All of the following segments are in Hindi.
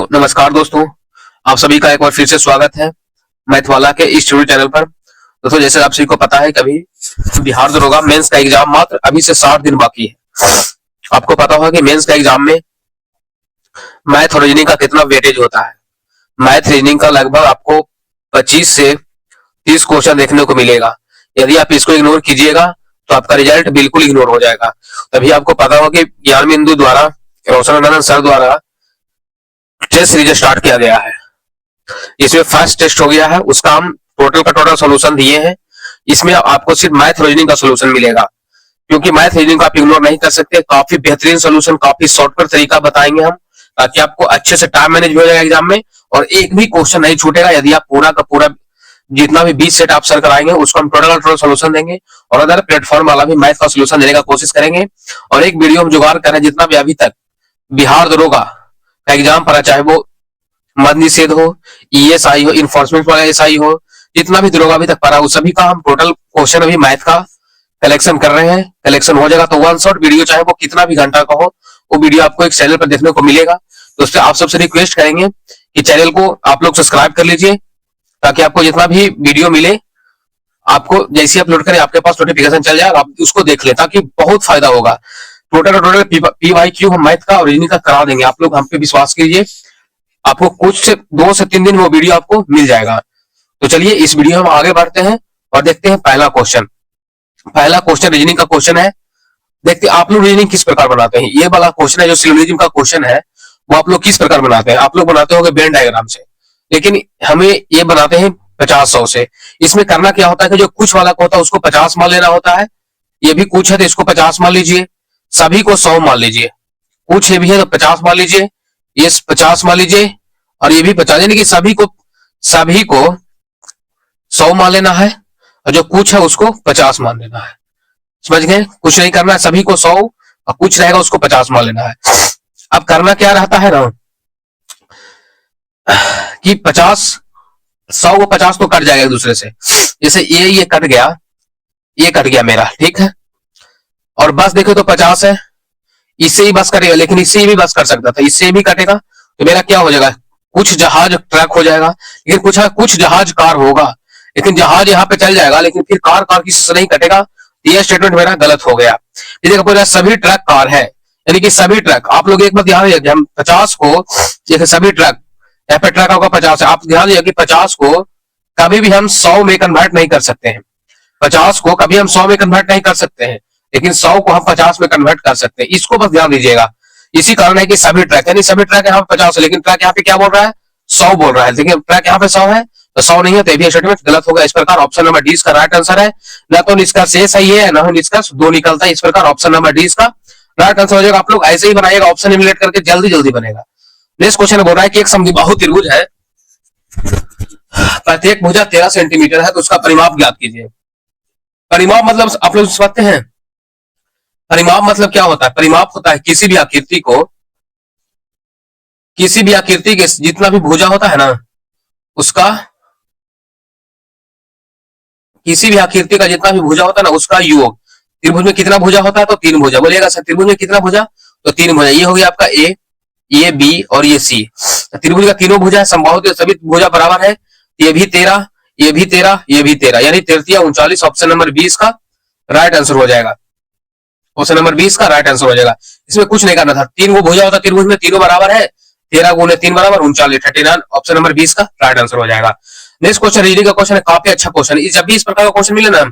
तो नमस्कार दोस्तों, आप सभी का एक बार फिर से स्वागत है मैथ वाला के इस यूट्यूब चैनल पर। दोस्तों, जैसे आप सभी को पता है कि अभी बिहार दरोगा मेंस का एग्जाम मात्र अभी से 60 दिन बाकी है। आपको पता होगा कि मेंस का एग्जाम में मैथ और रीजनिंग का कितना वेटेज होता है। मैथ रीजनिंग का लगभग आपको 25 से 30 क्वेश्चन देखने को मिलेगा। यदि आप इसको इग्नोर कीजिएगा तो आपका रिजल्ट बिल्कुल इग्नोर हो जाएगा। तभी आपको पता होगा कि ज्ञान बिंदु द्वारा, रोशन सर द्वारा टेस्ट सीरीज स्टार्ट किया गया है। इसमें फर्स्ट टेस्ट हो गया है, उसका हम टोटल का टोटल सोल्यूशन दिए हैं। इसमें आपको सिर्फ मैथ रीजनिंग का सोल्यूशन मिलेगा, क्योंकि मैथ रीजनिंग को आप इग्नोर नहीं कर सकते। काफी बेहतरीन सोल्यूशन, काफी शॉर्टकट तरीका बताएंगे हम, ताकि आपको अच्छे से टाइम मैनेज हो जाएगा एग्जाम में और एक भी क्वेश्चन नहीं छूटेगा। यदि आप पूरा का पूरा जितना भी 20 सेट आप सर कराएंगे उसको हम टोटल का टोटल सोल्यूशन देंगे और अदर प्लेटफॉर्म वाला भी मैथ का सोल्यूशन देने का कोशिश करेंगे। और एक वीडियो हम जुगाड़ करें, जितना भी अभी तक बिहार दरोगा का एग्जाम पड़ा, चाहे वो मद निषेध हो, ईएसआई हो, इन्फोर्समेंट वाला एसआई हो, जितना भी दरोगा अभी तक पड़ा उस सभी का हम टोटल क्वेश्चन अभी मैथ का कलेक्शन कर रहे हैं। कलेक्शन हो जाएगा तो वन शॉट वीडियो, चाहे वो कितना भी घंटा का हो, वो वीडियो आपको एक चैनल पर देखने को मिलेगा। दोस्तों, आप सबसे रिक्वेस्ट करेंगे कि चैनल को आप लोग सब्सक्राइब कर लीजिए, ताकि आपको जितना भी वीडियो मिले, आपको जैसे अपलोड करें आपके पास नोटिफिकेशन चल जाए, आप उसको देख लें, ताकि बहुत फायदा होगा। टोटल पीवाईक्यू हम मैथ का और रीजनिंग का करा देंगे। आप लोग हम पे विश्वास कीजिए, आपको कुछ 2 से 3 दिन वो वीडियो आपको मिल जाएगा। तो चलिए इस वीडियो में आगे बढ़ते हैं और देखते हैं पहला क्वेश्चन। पहला क्वेश्चन रीजनिंग का क्वेश्चन है। देखते हैं आप लोग रीजनिंग किस प्रकार बनाते हैं। ये वाला क्वेश्चन है जो सिलोजिज्म का क्वेश्चन है, वो आप लोग किस प्रकार बनाते हैं। आप लोग बनाते होंगे वेन डायग्राम से, लेकिन हमें ये बनाते हैं 50-100 से। इसमें करना क्या होता है कि जो कुछ वाला होता है उसको 50 मान लेना होता है। ये भी कुछ है तो इसको 50 मान लीजिए, सभी को 100 मान लीजिए। कुछ ये भी है तो 50 मान लीजिए, ये 50 मान लीजिए और ये भी 50, यानी कि सभी को 100 मान लेना है और जो कुछ है उसको 50 मान लेना है। समझ गए? कुछ नहीं करना है, सभी को 100 और कुछ रहेगा उसको 50 मान लेना है। अब करना क्या रहता है ना कि 100 को 50 तो कट जाएगा एक दूसरे से। जैसे ये कट गया, ये कट गया मेरा, ठीक है। और बस देखो तो 50 है, इससे ही बस कटेगा, लेकिन इससे भी बस कर सकता था, इससे भी कटेगा तो मेरा क्या हो जाएगा, कुछ जहाज ट्रैक हो जाएगा। लेकिन कुछ जहाज कार होगा, लेकिन जहाज यहाँ पे चल जाएगा, लेकिन फिर कार किसी से नहीं कटेगा। ये स्टेटमेंट मेरा गलत हो गया। ये सभी ट्रैक कार है, यानी कि सभी ट्रैक। आप लोग एक बार ध्यान रखिए, हम 50 को जैसे सभी ट्रैक, यहाँ पे ट्रैक होगा 50 है, आप ध्यान रखिए 50 को कभी भी हम 100 में कन्वर्ट नहीं कर सकते हैं। 50 को कभी हम 100 में कन्वर्ट नहीं कर सकते हैं, लेकिन 100 को हम 50 में कन्वर्ट कर सकते हैं। इसको बस ध्यान दीजिएगा। इसी कारण है कि सभी ट्रैक, यानी सभी ट्रैक यहाँ पे 50 है, लेकिन ट्रैक यहाँ पे क्या बोल रहा है, 100 बोल रहा है। लेकिन ट्रैक यहाँ पे 100 है तो 100 नहीं है, तो ये स्टेटमेंट गलत होगा। इस प्रकार ऑप्शन नंबर डी इसका राइट आंसर है। ना तो निष्कर्ष ए सही है, ना ही निष्कर्ष 2 निकलता है। इस प्रकार ऑप्शन नंबर डी इसका राइट आंसर हो जाएगा। आप लोग ऐसे ही बनाइएगा, ऑप्शन इमिलेट करके जल्दी बनेगा। नेक्स्ट क्वेश्चन बोल रहा है कि एक समबाहु त्रिभुज है, प्रत्येक भुजा 13 सेंटीमीटर है, तो उसका परिमाप ज्ञात कीजिए। परिमाप मतलब आप लोग समझते हैं, परिमाप मतलब क्या होता है। परिमाप होता है किसी भी आकृति के जितना भी भुजा होता है ना, उसका, किसी भी आकृति का जितना भी भुजा होता है ना उसका योग। त्रिभुज में कितना भुजा होता है, तो 3 भुजा। बोलिएगा सर त्रिभुज में कितना भुजा, तो 3 भुजा। ये हो गया आपका ए, ये बी और ये सी। त्रिभुज का तीनों भुजा है, समबाहु सभी भुजा बराबर है। ये भी 13, ये भी 13, ये भी 13, यानी 13 39। ऑप्शन नंबर 20 का राइट आंसर हो जाएगा। ऑप्शन नंबर 20 का राइट आंसर हो जाएगा। इसमें कुछ नहीं करना था, 3 वो भुजा होता, त्रिभुज में तीनों बराबर है, 13 गुने 3 बराबर 39, 39। ऑप्शन नंबर 20 का राइट आंसर हो जाएगा। नेक्स्ट क्वेश्चन रीजनिंग का क्वेश्चन है, काफी अच्छा क्वेश्चन है। जब भी इस प्रकार का क्वेश्चन मिले ना,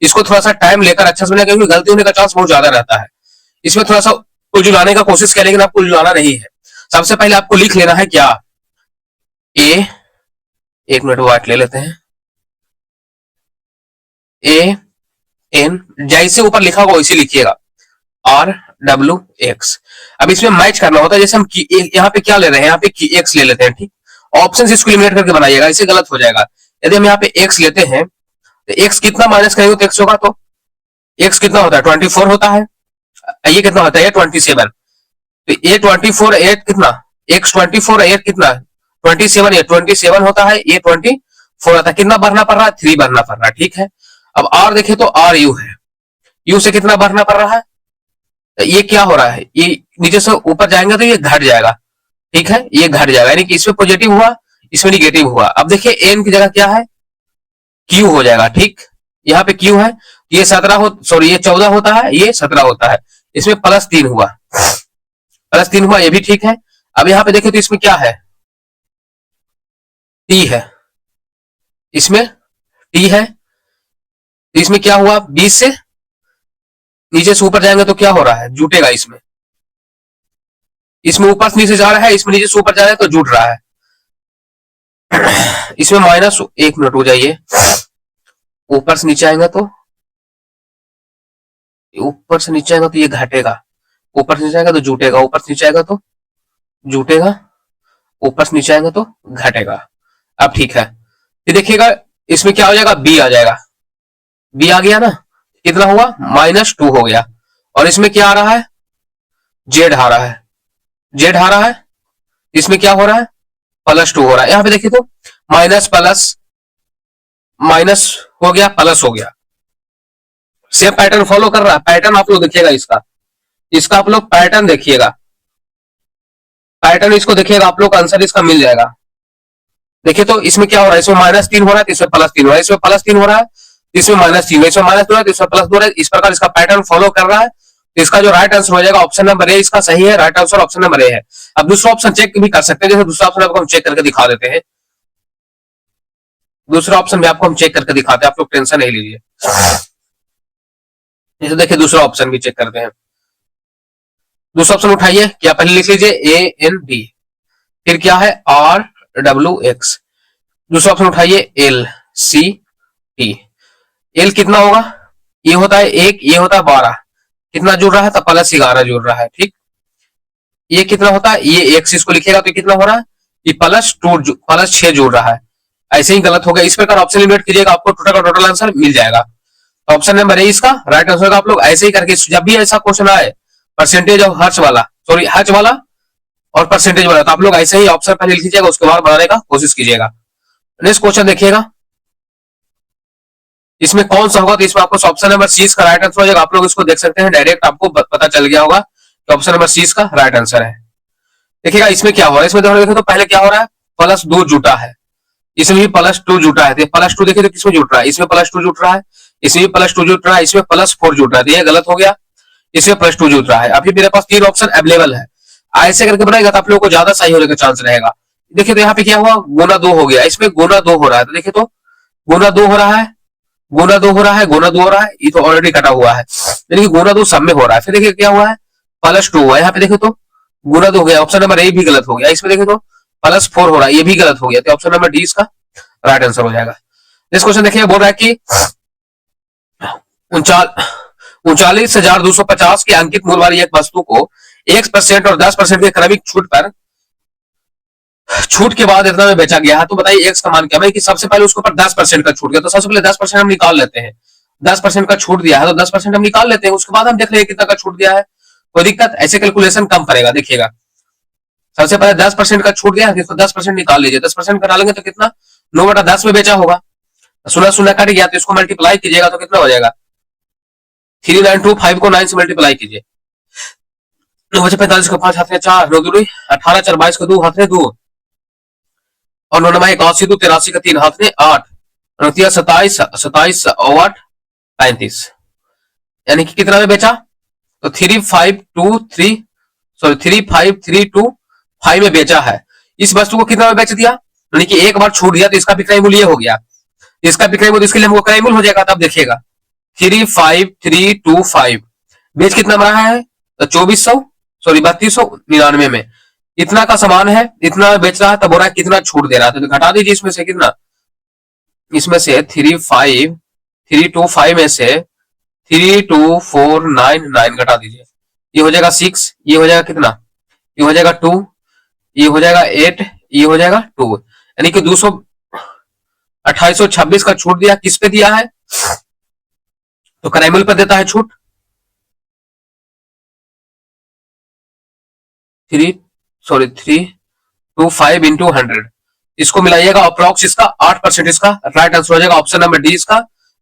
इसको थोड़ा सा टाइम लेकर अच्छा से बनेगा, क्योंकि गलती होने का चांस बहुत ज्यादा रहता है। इसमें थोड़ा सा उलझाने का कोशिश किया, लेकिन आपको उलझाना नहीं है। सबसे पहले आपको लिख लेना है क्या, ए, एक मिनट वाइट ले लेते हैं, ए एन, जैसे ऊपर लिखा होगा वैसे लिखिएगा, आर डब्ल्यू एक्स। अब इसमें मैच करना होता है। जैसे हम यहाँ पे क्या ले रहे हैं, यहाँ पे एक्स ले लेते हैं, ठीक। ऑप्शन इसको एलिमिनेट करके बनाइएगा, इसे गलत हो जाएगा। यदि हम यहाँ पे एक्स लेते हैं तो एक्स कितना माइनस करेंगे तो एक्स होगा, तो एक्स कितना होता है 24 होता है। ये कितना होता है 27। तो ये 24 8 कितना, एक्स 24 8 कितना 27, ये 27 होता है, ये 24 होता है। कितना भरना पड़ रहा है, 3 भरना पड़ रहा है, ठीक है। अब आर देखे तो आर यू है, यू से कितना भरना पड़ रहा है, तो ये क्या हो रहा है, ये नीचे से ऊपर जाएंगे तो ये घट जाएगा, ठीक है, ये घट जाएगा, यानी कि इसमें पॉजिटिव हुआ, इसमें निगेटिव हुआ। अब देखिए एन की जगह क्या है, क्यू हो जाएगा। ठीक, यहाँ पे क्यू है, ये 17 हो, सॉरी ये 14 होता है, ये 17 होता है, इसमें +3 हुआ, +3 हुआ, ये भी ठीक है। अब यहाँ पे देखिए तो इसमें क्या है, टी है, इसमें टी है, तो इसमें क्या हुआ, 20 से नीचे से ऊपर जाएंगे तो क्या हो रहा है, जुटेगा। इसमें इसमें ऊपर से नीचे जा रहा है, इसमें नीचे से ऊपर जा रहा है तो जुट रहा है। इसमें -1 मिनट हो जाइए, ऊपर से नीचे आएंगे तो, ऊपर से नीचे आएगा तो ये घटेगा, ऊपर से नीचे आएगा तो जुटेगा, ऊपर से नीचे आएगा तो जुटेगा, ऊपर से नीचे आएगा तो घटेगा। अब ठीक है, ये देखिएगा इसमें क्या हो जाएगा, बी आ जाएगा, बी आ गया ना, कितना हुआ, -2 हो गया। और इसमें क्या आ रहा है, जेड आ रहा है, जेड आ रहा है, इसमें क्या हो रहा है, +2 हो रहा है। यहाँ पे देखिए तो माइनस प्लस माइनस हो गया, प्लस हो गया, सेम पैटर्न फॉलो कर रहा है। पैटर्न आप लोग देखिएगा, इसका इसका आप लोग पैटर्न देखिएगा, पैटर्न इसको देखिएगा आप लोग, आंसर इसका मिल जाएगा। देखिए तो इसमें क्या हो रहा है, इसमें -3 हो रहा है, इसमें +3 हो रहा है, इसमें +3 हो रहा है, इसमें -3, इसमें -2 हो रहा है, इसमें +2 हो रहा है। इस प्रकार इसका पैटर्न फॉलो कर रहा है। तो इसका जो राइट आंसर हो जाएगा ऑप्शन नंबर ए, इसका सही है, right answer option number A है। अब दूसरा ऑप्शन चेक भी कर सकते हैं, जैसे दूसरा ऑप्शन आपको हम चेक करके दिखा देते हैं, दूसरा ऑप्शन भी आपको हम चेक करके दिखाते हैं, आप लोग टेंशन नहीं लीजिए। जैसे देखिए दूसरा ऑप्शन भी चेक करते हैं, दूसरा ऑप्शन उठाइए, क्या पहले लिख लीजिए AND, फिर क्या है RWX, दूसरा ऑप्शन उठाइए LCT। एल कितना होगा, ये होता है 1, ये होता है 12, कितना जुड़ रहा है, तो +11 जुड़ रहा है। ठीक, ये कितना होता है, ये एक्स इसको लिखेगा तो कितना हो रहा है, ये +6 जुड़ रहा है। ऐसे ही गलत हो गया, इस प्रकार ऑप्शन इलिमिनेट कीजिएगा, आपको टोटल का टोटल आंसर मिल जाएगा। ऑप्शन नंबर ए इसका राइट आंसर का। आप लोग ऐसे ही करके जब भी ऐसा क्वेश्चन आए, परसेंटेज ऑफ हर्च वाला, सॉरी हर्च वाला और परसेंटेज वाला, तो आप लोग ऐसे ही ऑप्शन पहले लिख लीजिएगा, उसके बाद बनाने का कोशिश कीजिएगा। नेक्स्ट क्वेश्चन देखिएगा, इसमें कौन सा होगा, तो इसमें आपको ऑप्शन नंबर सी का राइट आंसर हो जाएगा। आप लोग इसको देख सकते हैं, डायरेक्ट आपको पता चल गया होगा कि ऑप्शन नंबर सी का राइट आंसर है। देखिएगा इसमें क्या हो रहा है, इसमें देखो तो पहले क्या हो रहा है, +2 जुटा है, इसमें भी +2 जुटा है, +2 देखिए तो किसमें जुट रहा है, इसमें +2 जुट रहा है, इसमें भी +2 जुट रहा है, इसमें +4 जुट रहा है, तो ये गलत हो गया, इसमें +2 जुट रहा है। अभी मेरे पास 3 ऑप्शन अवेलेबल है, ऐसे करके बनाएगा तो आप लोगों को ज्यादा सही होने का चांस रहेगा। देखिए तो यहाँ पे क्या हुआ, गुना 2 हो गया, इसमें गुना 2 हो रहा है, तो देखिए तो गुना 2 हो रहा है, गुना 2 हो रहा है, गुना 2 हो रहा है, ये तो ऑलरेडी कटा हुआ है, यानी कि गुना 2 सब में हो रहा है। फिर देखिए क्या हुआ है, +2 हुआ है, यहाँ पे देखिए तो गुना 2 हो गया, ऑप्शन नंबर ए भी गलत हो गया। इसमें देखिए तो +4 हो रहा है, ये भी गलत हो गया, तो ऑप्शन नंबर डी इसका राइट आंसर हो जाएगा। इस क्वेश्चन देखिए, बोल रहा है कि 39,250 की अंकित मूल्य वाली एक वस्तु को 1% और 10% के क्रमिक छूट पर, छूट के बाद इतना में बेचा गया है, तो बताइए एक्स का मान क्या है कि सबसे पहले उसके ऊपर 10% का छूट गया, तो सबसे पहले 10% हम निकाल लेते हैं, 10% का छूट दिया है तो 10% हम निकाल लेते हैं, उसके बाद हम देख रहे हैं कितना का छूट दिया है, कोई दिक्कत, ऐसे कैलकुलेशन कम पड़ेगा। देखिएगा सबसे पहले 10% का छूट दिया है, तो 10% निकाल लीजिए, 10% का डालेंगे तो कितना, 9/10 में बेचा होगा, 16 कट गया, तो इसको मल्टीप्लाई कीजिएगा तो कितना हो जाएगा, 3925 को 9 से मल्टीप्लाई कीजिए, 9×45 को 5 हाथ में 4, 9 2 18, 4 22 को 2 हाथ में 2, और 9 9 81 2 83 का 3 हाथ में 8, 27 27 और 35, यानी कि कितना में बेचा, तो 3523 सॉरी 35325 में बेचा है। इस वस्तु को कितना में बेच दिया, यानी कि एक बार छूट दिया, तो इसका विक्रय मूल्य हो गया, इसका विक्रय मूल्य, इसके लिए हमको क्रय मूल्य हो जाएगा, तब देखिएगा 35325 बेच कितना में रहा है, तो 2400 सॉरी 3299 में, इतना का सामान है, इतना बेच रहा है, तब हो रहा है कितना छूट दे रहा है, तो घटा दीजिए इसमें से कितना, इसमें से 35325 में से 32499 घटा दीजिए, ये हो जाएगा 6, ये हो जाएगा कितना, ये हो जाएगा 2, ये हो जाएगा 8, ये हो जाएगा 2, यानी कि 2826 का छूट दिया, किस पे दिया है, तो क्रय मूल्य पर देता है छूट, 325 इंटू 100, इसको मिलाइएगा, अप्रॉक्स इसका 8% इसका राइट आंसर हो जाएगा, ऑप्शन नंबर डी इसका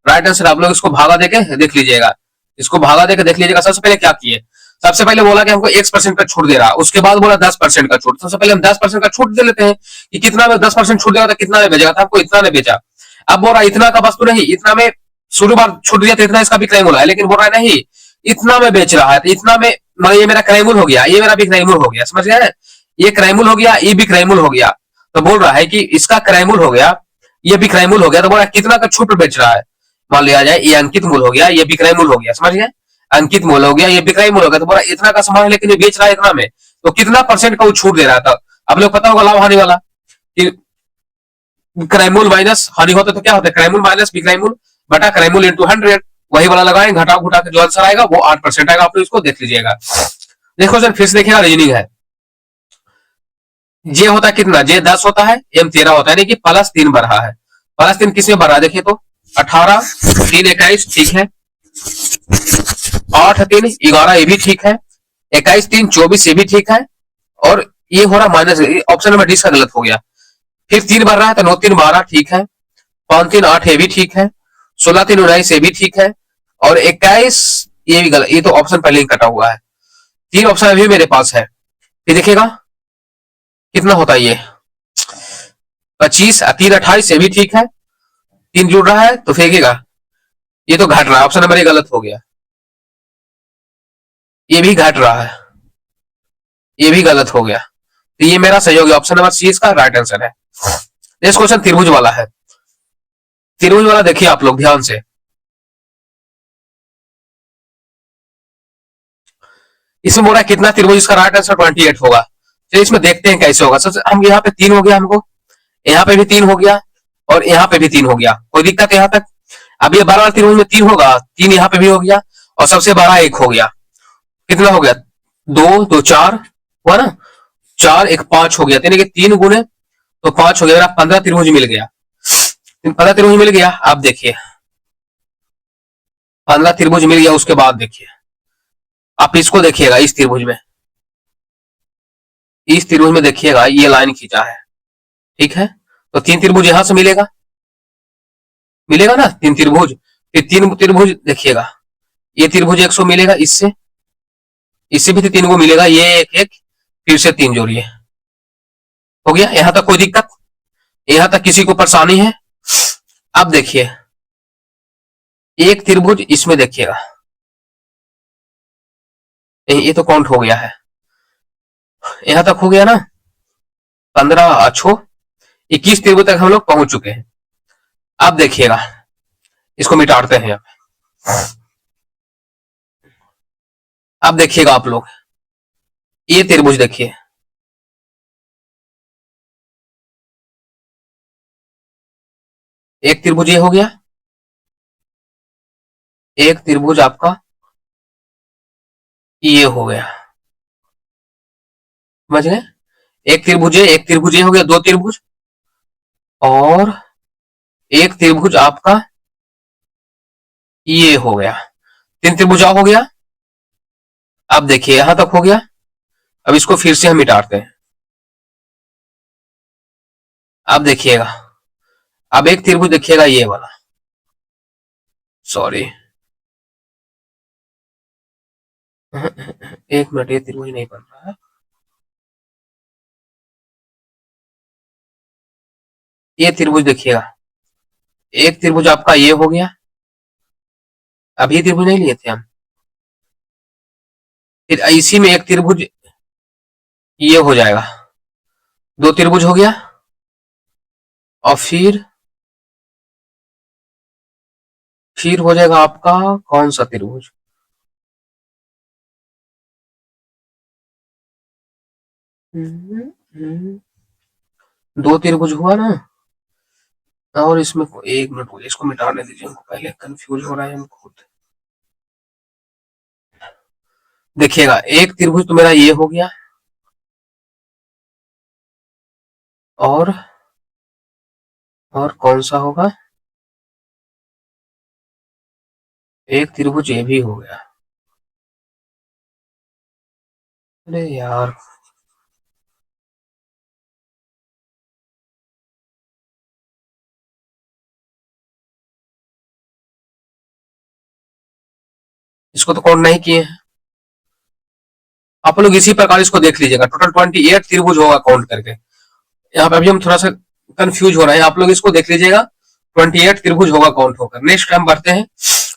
राइट आंसर। आप लोग इसको भागा देके देख लीजिएगा, इसको भागा देके देख लीजिएगा। सबसे पहले क्या किए, सबसे पहले बोला कि हमको X% का छूट दे रहा है, उसके बाद बोला 10% का छूट। सबसे पहले हम 10% का छूट दे लेते हैं कि कितना में 10% छूट देगा तो कितना में बेचेगा, तो हमको इतना में बेचा। अब बोल रहा इतना का वस्तु नहीं, इतना में शुरू बार छूट दिया तो इतना इसका भी क्लेम हो रहा है, लेकिन बोल रहा है नहीं इतना में बेच रहा है, तो इतना में मतलब ये मेरा क्राइमुल हो गया, ये मेरा भी क्राइमुल हो गया, समझ गए? ये क्राइमुल हो गया, ये भी क्राइमुल हो गया। तो बोल रहा है कि इसका क्राइमुल हो गया, ये भी क्राइमुल हो गया, तो बोल रहा है कितना का छूट बेच रहा है। मान लिया जाए ये अंकित मूल हो गया, ये विक्रय मूल हो गया, समझ गए? अंकित मूल हो गया, ये विक्रय मूल हो गया, तो बोला इतना का सामान है लेकिन ये बेच रहा है इतना में, तो कितना परसेंट का वो छूट दे रहा था। अब लोग पता होगा लाभ हानि वाला कि क्राइमूल माइनस हानि होता तो क्या होता है, क्राइमूल माइनस विक्रयमूल बटा क्राइमूल इंटू 100, वही वाला लगाए, घटा घुटा के जो आंसर आएगा वो 8% आएगा। आप लोग इसको देख लीजिएगा। देखो सर फिर से देखिएगा, रीजनिंग है। जे होता है कितना, जे 10 होता है, एम 13 होता है, यानी कि प्लस 3 बढ़ रहा है। प्लस 3 किसमें बढ़ रहा है देखिए तो 18, 3 21, ठीक है। 8 3 11, ये भी ठीक है। 21 3 24, ये भी ठीक है। और ये हो रहा माइनस, ऑप्शन नंबर डी का गलत हो गया। फिर 3 बढ़ रहा है तो 9 3 12, ठीक है। 5 3 8, ये भी ठीक है। 16 3 19, ये भी ठीक है। और 21 ये भी गलत, ये तो ऑप्शन पहले ही कटा हुआ है। 3 ऑप्शन अभी मेरे पास है, ये देखिएगा कितना होता है ये 25, 3 28, ये भी ठीक है। 3 जुड़ रहा है तो फेंकेगा, ये तो घट रहा है, ऑप्शन नंबर ये गलत हो गया। ये भी घट रहा है, ये भी गलत हो गया, तो ये मेरा सही हो गया, ऑप्शन नंबर सी इसका राइट आंसर है। नेक्स्ट क्वेश्चन त्रिभुज वाला है। त्रिभुज वाला देखिए आप लोग ध्यान से, इसमें बोला कितना त्रिभुज, इसका राइट आंसर 28 होगा। तो इसमें देखते हैं कैसे होगा। सबसे हम यहाँ पे 3 हो गया हमको, यहाँ पे भी 3 हो गया, और यहाँ पे भी 3 हो गया, कोई दिक्कत है यहाँ तक? अब ये 12 त्रिभुज में 3 होगा, 3 यहाँ पे भी हो गया, और सबसे बड़ा 1 हो गया। कितना हो गया, 2 2 4 हुआ ना, 4 1 5 हो गया, यानी कि 3 गुने तो 5 हो गया, 15 त्रिभुज मिल गया। 15 त्रिभुज मिल गया। आप देखिए 15 त्रिभुज मिल गया, उसके बाद देखिए आप इसको देखिएगा, इस त्रिभुज में, इस त्रिभुज में देखिएगा ये लाइन खींचा है, ठीक है। तो 3 त्रिभुज यहां से मिलेगा, मिलेगा ना 3 त्रिभुज। फिर 3 त्रिभुज देखिएगा, ये त्रिभुज 100 मिलेगा, इससे इससे भी 3 को मिलेगा, ये एक एक, फिर से 3 जोड़िए, हो गया। यहां तक कोई दिक्कत, यहां तक किसी को परेशानी है? अब देखिए एक त्रिभुज इसमें देखिएगा, ये तो काउंट हो गया है, यहां तक हो गया ना, 15 अच्छो 21 त्रिभुज तक हम लोग पहुंच चुके हैं। अब देखिएगा इसको मिटाते हैं। अब देखिएगा आप लोग ये त्रिभुज देखिए, एक त्रिभुज ये हो गया, एक त्रिभुज आपका ये हो गया, समझ गए? एक त्रिभुज ये हो गया, 2 त्रिभुज, और एक त्रिभुज आपका ये हो गया, 3 त्रिभुज हो गया। अब देखिए यहां तक हो गया। अब इसको फिर से हम मिटाते हैं। अब देखिएगा, अब एक त्रिभुज देखिएगा ये वाला, सॉरी एक मिनट, ये त्रिभुज नहीं बन रहा है। ये त्रिभुज देखिएगा, एक त्रिभुज आपका ये हो गया, अभी त्रिभुज नहीं लिए थे हम। फिर इसी में एक त्रिभुज ये हो जाएगा, 2 त्रिभुज हो गया, और फिर हो जाएगा आपका कौन सा त्रिभुज, हम्म, 2 त्रिभुज हुआ ना। और इसमें एक मिनट हो, इसको मिटाने दीजिए हमको, पहले कंफ्यूज हो रहा है हमको खुद। देखिएगा एक त्रिभुज तो मेरा ये हो गया, और कौन सा होगा, एक त्रिभुज ये भी हो गया। अरे यार, इसको तो काउंट नहीं किए हैं। आप लोग इसी प्रकार इसको देख लीजिएगा, टोटल 28 त्रिभुज होगा काउंट करके। यहाँ पे अभी हम थोड़ा सा कंफ्यूज हो रहे हैं, आप लोग इसको देख लीजिएगा, 28 त्रिभुज होगा काउंट होकर। नेक्स्ट टाइम बढ़ते हैं,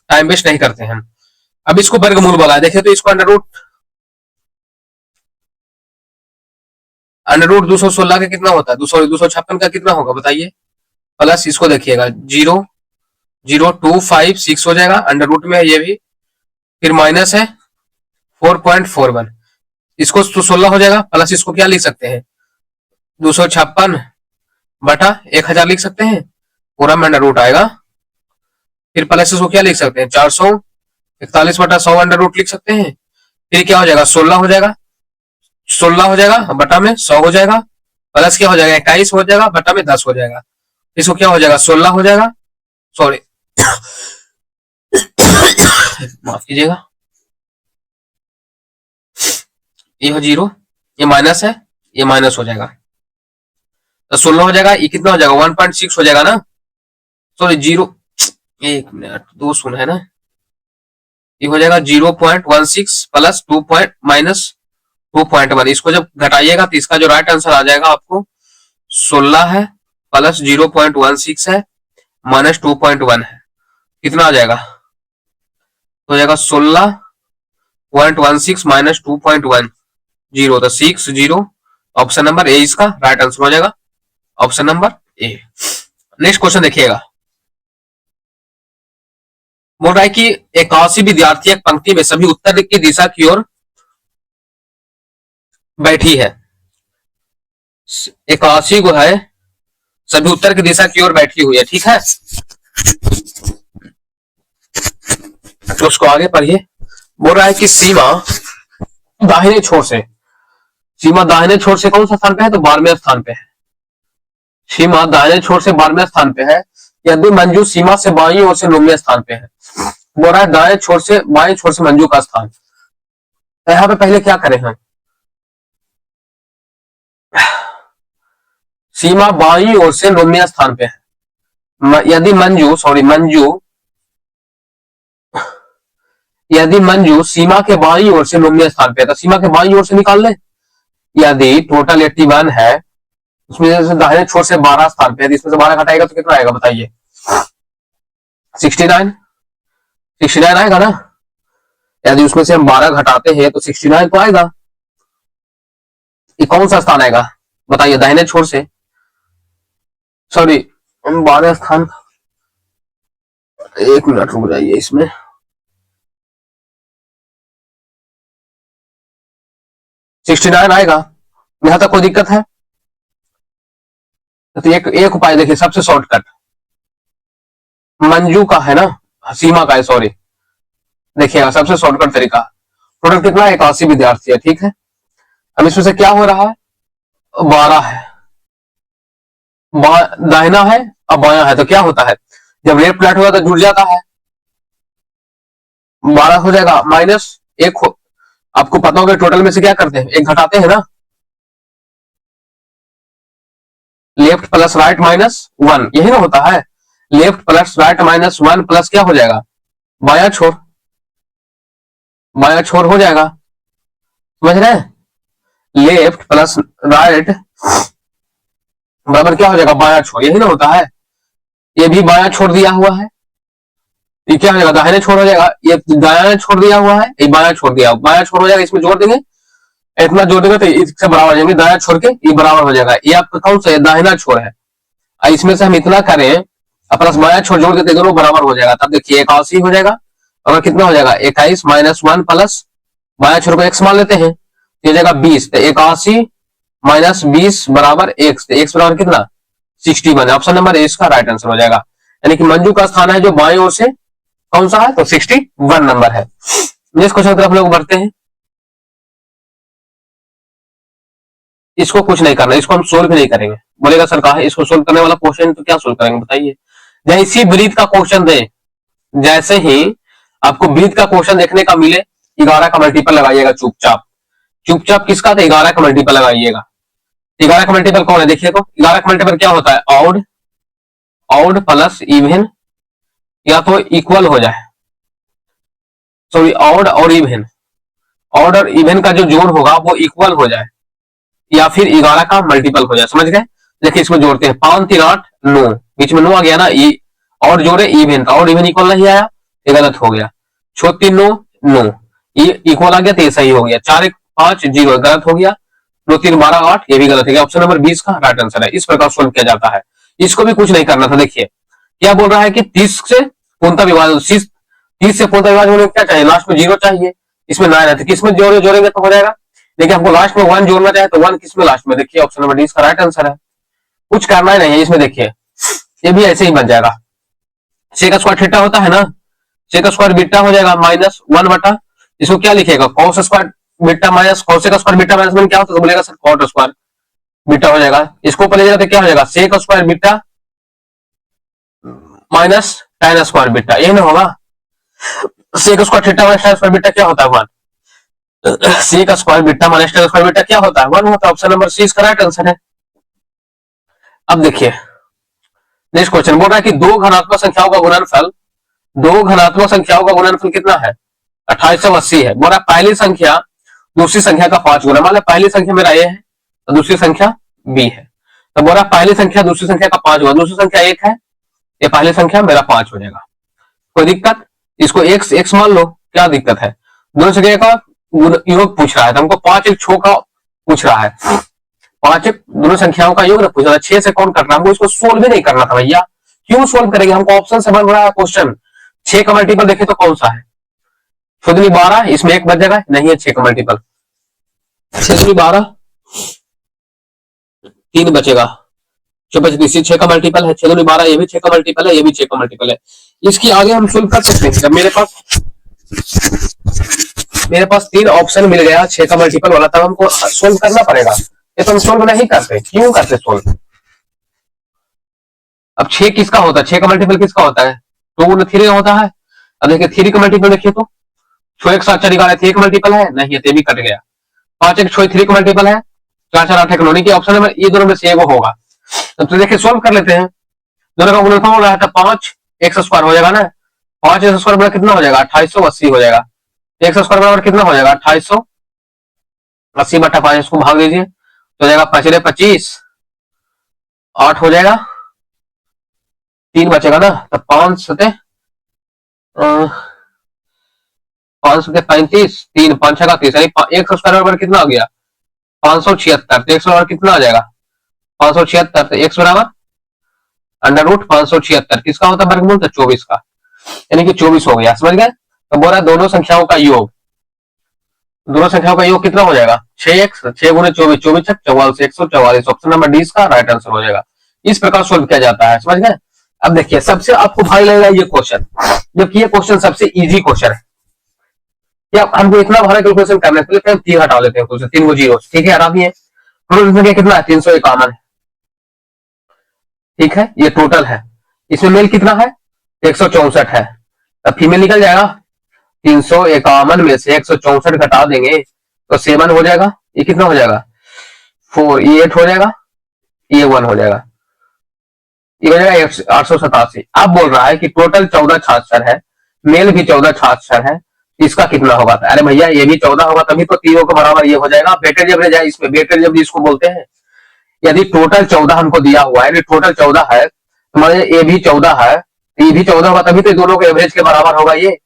टाइम वेस्ट नहीं करते हैं। अब इसको वर्गमूल बोला है, देखिए तो इसको अंडर रूट 216 का कितना होता है, 256 का कितना होगा बताइए, प्लस इसको देखिएगा 0.0256 हो जाएगा, अंडर रूट में है ये भी, फिर माइनस है 4.41, इसको 16 हो जाएगा, प्लस इसको क्या लिख सकते हैं 256 बटा 1000 लिख सकते हैं, पूरा में अंडर रूट आएगा, फिर प्लस इसको क्या लिख सकते हैं 441 बटा 100 अंडर रूट लिख सकते हैं, फिर क्या हो जाएगा 16 हो जाएगा, 16 हो जाएगा बटा में 100 हो जाएगा, प्लस क्या हो जाएगा 21 हो जाएगा बटा में 10 हो जाएगा, इसको क्या हो जाएगा 16 हो जाएगा, सॉरी माफ कीजिएगा, ये 0, ये माइनस है, ये माइनस हो जाएगा, तो 16 हो जाएगा, ये कितना हो जाएगा 1.6 हो जाएगा ना, सॉरी 0, एक मिनट 2 शून्य है ना, ये हो जाएगा 0.16 प्लस 2 माइनस 2.1, इसको जब घटाइएगा तो इसका जो राइट आंसर आ जाएगा आपको 16 है, प्लस 0.16 है, माइनस 2.1 है, कितना आ जाएगा, तो हो जाएगा 16.16 माइनस 2.1, 0, तो 60, ऑप्शन नंबर ए इसका राइट आंसर हो जाएगा, option number A. Next question देखिएगा, बोल रहा है कि 81 विद्यार्थी एक पंक्ति में सभी उत्तर की दिशा की ओर बैठी है, 81 को है सभी उत्तर की दिशा की ओर बैठी हुई है, ठीक है, तो उसको आगे पढ़िए। बोल रहा है कि सीमा दाहिने छोर से, सीमा दाहिने छोर से कौन सा स्थान पे है, तो 12वें स्थान पे है, सीमा दाहिने छोर से 12वें स्थान पे है, यदि मंजू सीमा से बाईं ओर से 9वें स्थान पे है। बोल रहा है दाएं छोर से बाएं छोर से मंजू का स्थान, तो यहाँ पे पहले क्या करें हम, सीमा बाईं ओर से 9वें स्थान पे है, यदि मंजू सीमा के बाईं ओर से 9वें स्थान पे है, तो सीमा के बाईं ओर से निकाल ले, यदि टोटल 81 है उसमें से दाहिने छोर से 12 स्थान पे है, इसमें से 12 घटाएगा तो कितना आएगा बताइए, 69 आएगा ना, यदि उसमें से हम 12 घटाते हैं तो 69 तो आएगा, ये कौन सा स्थान आएगा बताइए दाहिने छोर से, सॉरी 12 स्थान, एक मिनट रुक जाइए, इसमें 69 आएगा, यहां तक कोई दिक्कत है, तो एक उपाय देखिए, सबसे शॉर्टकट मंजू का है ना, सीमा का है, सॉरी देखिएगा सबसे शॉर्टकट तरीका, टोटल कितना है 81 विद्यार्थी है, ठीक है, अब इसमें से क्या हो रहा है 12 है, दाहिना है अब बाया है, तो क्या होता है जब लेफ्ट राइट होगा तो जुड़ जाता है, 12 हो जाएगा माइनस 1 आपको पता होगा टोटल में से क्या करते हैं, एक घटाते हैं ना, लेफ्ट प्लस राइट माइनस 1, यही ना होता है, left plus right minus 1 plus क्या हो जाएगा बाया छोर हो जाएगा, समझ रहे हैं, लेफ्ट प्लस राइट बराबर क्या हो जाएगा बाया छोर, यही ना होता है, ये भी बाया छोड़ दिया हुआ है, ये क्या हो जाएगा दाहिने छोड़ हो जाएगा, ये दाया छोड़ दिया हुआ है, ये बाया छोड़ दिया, बाया छोड़ हो जाएगा, इसमें जोड़ देंगे, इतना जोड़ देंगे तो इससे बराबर हो जाएंगे, दाया छोड़ के ये बराबर हो जाएगा, ये आपका कौन सा दाहिना छोर है, इसमें से हम इतना करें प्लस बाया छोड़ जोड़ देते दोनों बराबर हो जाएगा, तब देखिए 81 हो जाएगा, और कितना हो जाएगा 21 माइनस 1 प्लस बाया छोर को x मान लेते हैं, ये जाएगा 20, तो 81 माइनस 20 बराबर x, तो x बराबर कितना 61, ऑप्शन नंबर ए इसका राइट आंसर हो जाएगा, यानी कि मंजू का स्थान है जो बाएं ओर से कौन सा है, तो 61 नंबर है। नेक्स्ट क्वेश्चन की तरफ लोग बढ़ते हैं, इसको कुछ नहीं करना, इसको हम सोल्व भी नहीं करेंगे, बोलेगा सर कहा इसको सोल्व करने वाला क्वेश्चन तो क्या सोल्व करेंगे बताइए, जैसे वृत्त का क्वेश्चन दे, जैसे ही आपको वृत्त का क्वेश्चन देखने का मिले 11 का मल्टीपल लगाइएगा, चुपचाप किसका, तो 11 का मल्टीपल लगाइएगा, 11 का मल्टीपल कौन है देखिए, तो 11 का मल्टीपल क्या होता है ऑड प्लस इवन, या तो इक्वल हो जाए, सॉरी ऑड और इवन, ऑड और इवन का जो जोड़ होगा वो इक्वल हो जाए या फिर 11 का मल्टीपल हो जाए, समझ गए। देखिए इसको जोड़ते हैं, 5 3 8 9, बीच में 9 आ गया ना, ये और जोड़े इवन का, और इवन इक्वल नहीं आया, ये गलत हो गया। 6 3 9 9, ये इक्वल आ गया तो ये सही हो गया। 4 1 5 0 गलत हो गया। 2 3 12 8, ये भी गलत हो गया। ऑप्शन नंबर 20 का राइट आंसर है। इस प्रकार सोल्व किया जाता है। इसको भी कुछ नहीं करना था। देखिए क्या बोल रहा है कि 30 से पूर्णतः विभाजन, 30 से पूर्णतः विभाजन होने क्या चाहिए, लास्ट में 0 चाहिए, इसमें 9 रहते, किसमें जोड़ेंगे तो हो जाएगा। देखिए हमको लास्ट में 1 जोड़ना चाहे तो 1 किसमें लास्ट में, देखिए ऑप्शन नंबर 20 का राइट आंसर है। कुछ करना ही नहीं है इसमें। देखिए ये भी ऐसे ही बन जाएगा। सेक स्क्वायर थीटा होता है ना, सेक स्क्वायर बीटा हो जाएगा माइनस 1 बटा, इसको क्या लिखेगा, cos square beta minus cosec square beta minus 1 क्या होता है, तो बोलेगा सर कॉट स्क्वायर बीटा हो जाएगा। इसको ऊपर ले जाएगा तो क्या हो जाएगा, sec square beta minus tan square beta, ये ना होगा। Sec square theta minus tan square beta क्या होता है 1, sec square beta minus tan square beta क्या होता है 1 होता है। ऑप्शन नंबर सी इसका राइट आंसर है। अब देखिए नेक्स्ट क्वेश्चन बोल रहा है कि दो घनात्मक संख्याओं का गुणनफल, दो घनात्मक संख्याओं का गुणनफल कितना है, 2880 है। बोल रहा पहली संख्या दूसरी संख्या का 5 गुना, मान लो पहली संख्या मेरा ए है तो दूसरी संख्या बी है, तो बोल रहा पहली संख्या दूसरी संख्या का 5 गुना, दूसरी संख्या 1 है, ये पहली संख्या मेरा 5 हो जाएगा। कोई दिक्कत, इसको x x मान लो, क्या दिक्कत है। दोनों संख्या का योग पूछ रहा है, तो हमको 5 1 6 का पूछ रहा है, 5 1 दोनों संख्याओं का योग पूछ रहा है। 6 से कौन करना, हमको इसको सोल्व भी नहीं करना था भैया, क्यों सोल्व करेंगे, हमको ऑप्शन से बन रहा है क्वेश्चन। 6 का मल्टीपल देखे तो कौन सा है, 6 12, इसमें 1 बच जाएगा, नहीं है 6 का मल्टीपल, 6 12 3 बचेगा, जो बचती 6 का मल्टीपल है, 6 12, ये भी 6 का मल्टीपल है, ये भी 6 का मल्टीपल है। इसकी आगे हम सोल्व कर सकते हैं। जब मेरे पास 3 ऑप्शन मिल गया 6 का मल्टीपल वाला, तब हमको सोल्व करना पड़ेगा, ये तो हम सोल्व नहीं करते, क्यों करते सोल्व। अब 6 किसका होता है, 6 का मल्टीपल किसका होता है, 2 गुना 3 होता है। अब देखिए 3 का मल्टीपल देखिए तो 6 1 7 4 11 3 का मल्टीपल है, नहीं है, भी कट गया। 5 1 6 3 का मल्टीपल है, 4 4 8 1 9 की ऑप्शन नंबर ये दोनों में से एगो होगा। तो देखिए सोल्व कर लेते हैं, दोनों का गुणनफल हो रहा है, तो 5 x स्क्वायर हो जाएगा ना, 5 x स्क्वायर बराबर कितना हो जाएगा 2880 हो जाएगा। x स्क्वायर बराबर कितना हो जाएगा 2880 बटा 5, इसको भाग दीजिए तो हो जाएगा 5 25, 8 हो जाएगा, 3 बचेगा ना, तो 5 सते 35, 3 5 का 30, यानी x स्क्वायर बराबर कितना हो गया 576, तो x बराबर कितना आ जाएगा 576, तो x बराबर अंडर रूट 576 किसका होता है वर्गमूल, तो 24 का, यानी कि 24 हो गया, समझ गए। तो बोल रहा है दोनों संख्याओं का योग, दोनों संख्याओं का योग कितना हो जाएगा 6x 6 गुणे 24 24 6 44 144, ऑप्शन नंबर डी इसका राइट आंसर हो जाएगा। इस प्रकार सोल्व किया जाता है, समझ गए। अब देखिए सबसे आपको भारी लगेगा ये क्वेश्चन, जबकि ये क्वेश्चन सबसे इजी क्वेश्चन है। क्या हमको इतना भारी कैलकुलेशन करना है, पहले हम 3 हटा लेते हैं, 3 जीरो, ठीक है, आराम है। कितना है 351 है, ठीक है, ये टोटल है। इसमें मेल कितना है 164 है, तब फीमेल निकल जाएगा। 351 में से 164 घटा देंगे तो 7 हो जाएगा, ये कितना हो जाएगा 4, ये 8 हो जाएगा, ये 1 हो जाएगा, ये हो जाएगा 887। अब बोल रहा है कि टोटल 14 छात्र है, मेल भी 14 छात्र है, इसका कितना होगा। अरे भैया ये भी 14 होगा तभी तो तीनों के बराबर ये हो जाएगा। वेटेज एवरेज है इसमें, वेटेज एवरेज इसको बोलते हैं। यदि टोटल 14 हमको दिया हुआ है, यदि टोटल 14 है तो मान लीजिए ए भी 14 है, ये भी 14 होगा तभी तो दोनों के एवरेज के बराबर होगा, ये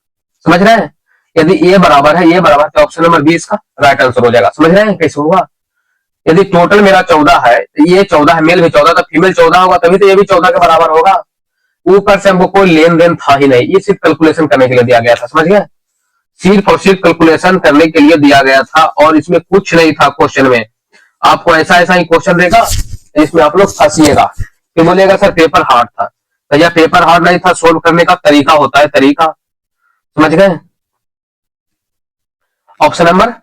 समझ रहे हैं। यदि ए बराबर है ये बराबर, तो ऑप्शन नंबर 20 का राइट आंसर हो जाएगा, समझ रहे हैं कैसे होगा। यदि टोटल मेरा 14 है, ये 14 है, मेल भी 14, तो फीमेल 14 होगा तभी तो ये भी 14 के बराबर होगा। ऊपर से हमको कोई लेन देन था ही नहीं, ये सिर्फ कैलकुलेशन करने के लिए दिया गया था, समझ गए, सिर्फ और सिर्फ कैलकुलेशन करने के लिए दिया गया था, और इसमें कुछ नहीं था क्वेश्चन में। आपको ऐसा ऐसा ही क्वेश्चन देगा, इसमें आप लोग फंसिएगा, फिर बोलिएगा सर पेपर हार्ड था। तो यह पेपर हार्ड नहीं था, सोल्व करने का तरीका होता है, तरीका, समझ गए। ऑप्शन नंबर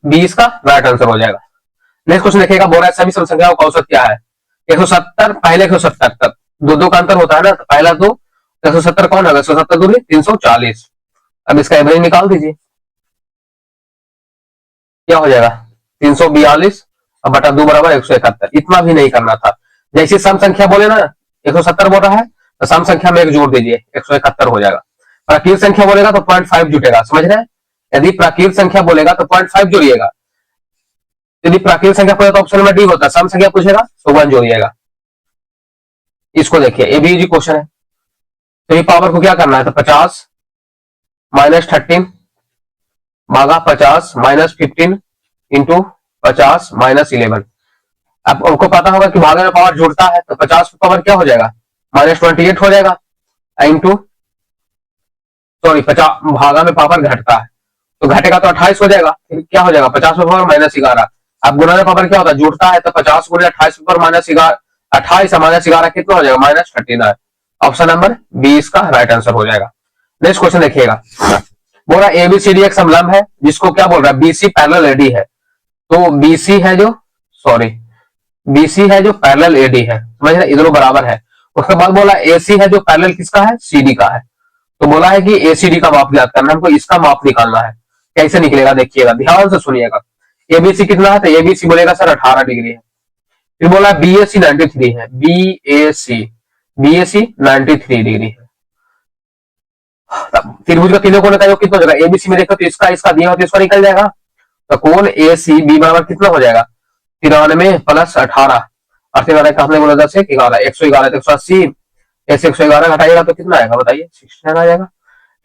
20 का राइट आंसर हो जाएगा। नेक्स्ट क्वेश्चन देखिएगा, बोल रहा है सभी समसंख्याओं का औसत क्या है 170, पहले 170 तक दो का अंतर होता है ना, तो पहला 2 170 कौन होगा 170 दूरी 340। अब इसका एवरेज निकाल दीजिए, क्या हो जाएगा 342 और बटा 2 बराबर 171। इतना भी नहीं करना था, जैसे सम संख्या बोले ना 170 बोल रहा है तो सम संख्या में एक जोड़ दीजिए 171 हो जाएगा, और अकील संख्या बोलेगा तो 0.5 जुटेगा, समझ रहे हैं। यदि प्राकृत संख्या बोलेगा तो 0.5 जोड़िएगा, यदि प्राकृत संख्या पूछे तो ऑप्शन में डी होता है, सम संख्या पूछेगा तो 1 जोड़िएगा। इसको देखिए, ये भी इजी क्वेश्चन है। तो ये पावर को क्या करना है, तो 50 माइनस 13 भागा 50 माइनस 15 इंटू 50 माइनस 11। अब आपको पता होगा कि भागे में पावर जुड़ता है, तो 50 पावर क्या हो जाएगा, -28 हो जाएगा, इंटू सॉरी 50 भागा में पावर घटता है तो घटेगा तो 28 हो जाएगा, फिर क्या हो जाएगा 50 में पावर -11। अब गुना में पावर क्या होता है, जुड़ता है, तो 50 गुना 28 पर -11, 28 -11 कितना हो जाएगा, -39। ऑप्शन नंबर बी इसका राइट आंसर हो जाएगा। नेक्स्ट क्वेश्चन देखिएगा, बोल रहा एबीसीडी एक समलंब है जिसको क्या बोल रहा है, बीसी पैरेलल एडी है। तो बीसी है जो बीसी है जो पैरेलल एडी है, समझ रहे, इधरों बराबर है। उसके बाद बोला एसी है जो पैरेलल किसका है, सीडी का है। तो बोला है कि एसीडी का माप ज्ञात करना, हमको इसका माप निकालना है। कैसे निकलेगा देखिएगा, ध्यान से सुनिएगा। एबीसी कितना है, तो एबीसी बोलेगा सर 18 डिग्री है। फिर बोला बीएसी 93 है, बीएसी 93 डिग्री है। त्रिभुज का तीनों कोण का योग कितना हो जाएगा, एबीसी में देखो तो इसका दिया हो तो इसका निकल जाएगा। तो कोण एसी बी बराबर कितना हो जाएगा, 93 प्लस 18, 18 का हमने बोला 10 11, 111 तो 180, ऐसे 111 घटाइएगा तो कितना आएगा बताइए, 69 आ जाएगा।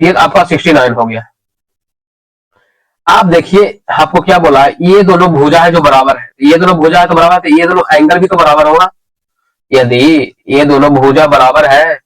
ये आपका 69 हो गया। आप देखिए आपको क्या बोला है, ये दोनों भुजा है जो बराबर है, ये दोनों भुजा है तो बराबर है, तो ये दोनों एंगल भी तो बराबर होगा। यदि ये दोनों भुजा बराबर है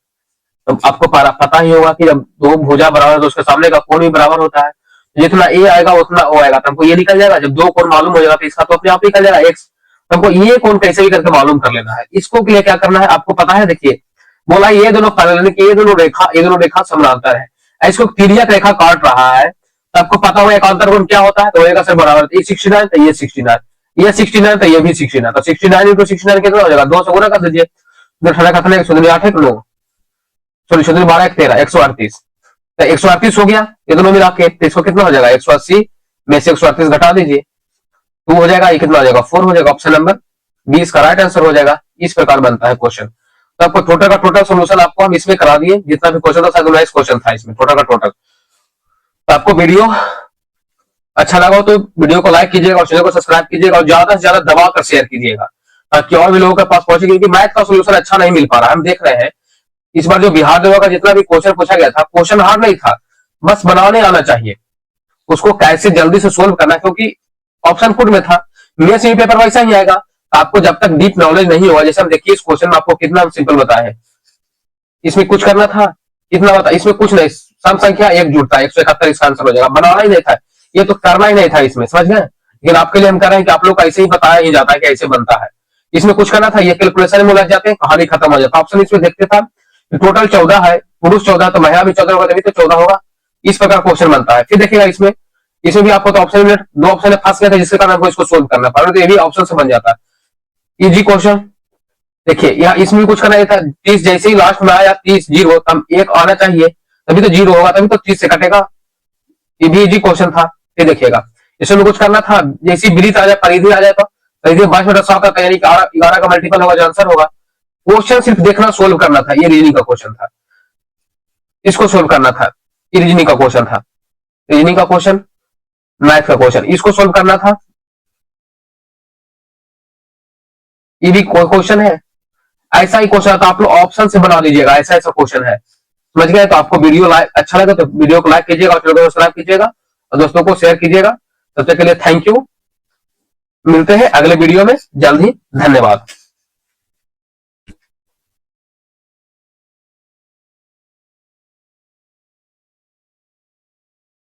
तो आपको पता ही होगा कि जब दो भुजा बराबर है तो उसके सामने का कोण भी बराबर होता है। जितना ए आएगा उतना ओ आएगा, तो हमको ये निकल जाएगा। जब दो कोण मालूम हो जाएगा तो इसका तो अपने आप निकल जाएगा एक्स। तो हमको ये कोण कैसे भी करके मालूम कर लेना है। इसको के लिए क्या करना है आपको पता है, देखिए बोला ये दोनों पैरेलल, ये दोनों रेखा समानांतर है, इसको तिर्यक रेखा काट रहा है। तो आपको पता होगा एकांतर कोण क्या होता है, तो होगा सर बराबर, ये 69 तो ये 69, ये 69 तो ये भी 69, तो 69 इंटू 69 कितना हो जाएगा, 2 से गुणा कर दीजिए, 8 1 9 सॉरी 12 1 13 138, तो 138 हो गया ये दोनों मिला के। तो इसको कितना हो जाएगा, 180 में से 138 घटा दीजिए, 2 हो जाएगा, ये कितना हो जाएगा 4 हो जाएगा। ऑप्शन नंबर 20 का राइट आंसर हो जाएगा। इस प्रकार बनता है क्वेश्चन। तो आपको टोटल का टोटल सोल्यूशन आपको हम इसमें करा दिए, जितना भी क्वेश्चन था शायद 19 क्वेश्चन था इसमें टोटल का टोटल। तो आपको वीडियो अच्छा लगा हो तो वीडियो को लाइक कीजिएगा और चैनल को सब्सक्राइब कीजिएगा और ज्यादा से ज्यादा दबा कर शेयर कीजिएगा ताकि और भी लोगों के पास पहुंचे, क्योंकि मैथ का सोल्यूशन अच्छा नहीं मिल पा रहा है। हम देख रहे हैं इस बार जो बिहार दरोगा का जितना भी क्वेश्चन पूछा गया था, क्वेश्चन हार्ड नहीं था, बस बनाने आना चाहिए, उसको कैसे जल्दी से सोल्व करना, क्योंकि ऑप्शन पुट में था। मेंस में पेपर वैसा ही आएगा, आपको जब तक डीप नॉलेज नहीं होगा, जैसे हम देखिए इस क्वेश्चन में आपको कितना सिंपल बताया है, इसमें कुछ करना था कितना बता, इसमें कुछ नहीं, सम संख्या एक जुड़ता है, 171 इसका आंसर हो जाएगा। बनाना ही नहीं था, ये तो करना ही नहीं था इसमें, समझ गए। लेकिन आपके लिए हम कर रहे हैं कि आप लोग ऐसे ही बताया ही जाता है कि ऐसे बनता है। इसमें कुछ करना था, ये कैलकुलेशन में लग जाते हैं, कहानी खत्म हो जाता है। ऑप्शन इसमें देखते था टोटल 14 है, पुरुष 14 तो महिला भी 14 होगा, तभी तो 14 होगा। इस प्रकार क्वेश्चन बनता है। फिर देखिएगा इसमें भी आपको तो ऑप्शन में 2 ऑप्शन में फंस गए थे, जिसके कारण आपको इसको सोल्व करना पड़ा, तो ये भी ऑप्शन से बन जाता है। इजी क्वेश्चन देखिए, यहाँ इसमें भी कुछ करना था, 30 जैसे ही लास्ट में आया 30 जीरो, तब 1 आना चाहिए, तभी तो 0 होगा, तभी तो 30 से कटेगा। ये भी इजी क्वेश्चन था। ये देखिएगा इसमें कुछ करना था, जैसी वृत्त आ जाए परिधि आ जाए तो परिधि 22/7 का यानी 11 का मल्टीपल होगा जो आंसर होगा। क्वेश्चन सिर्फ देखना सोल्व करना था, ये रीजनिंग का क्वेश्चन था, इसको सोल्व करना था। ये रीजनिंग का क्वेश्चन था, रीजनिंग का क्वेश्चन, मैथ का क्वेश्चन, इसको सोल्व करना था। ये भी कोई क्वेश्चन है, ऐसा ही क्वेश्चन आता, आप लोग ऑप्शन से बना लीजिएगा, ऐसा ऐसा क्वेश्चन है, समझ गए। तो आपको वीडियो अच्छा लगा तो वीडियो को लाइक कीजिएगा और चैनल को सब्सक्राइब कीजिएगा और दोस्तों को शेयर कीजिएगा। तब तक के लिए थैंक यू, मिलते हैं अगले वीडियो में जल्द ही, धन्यवाद।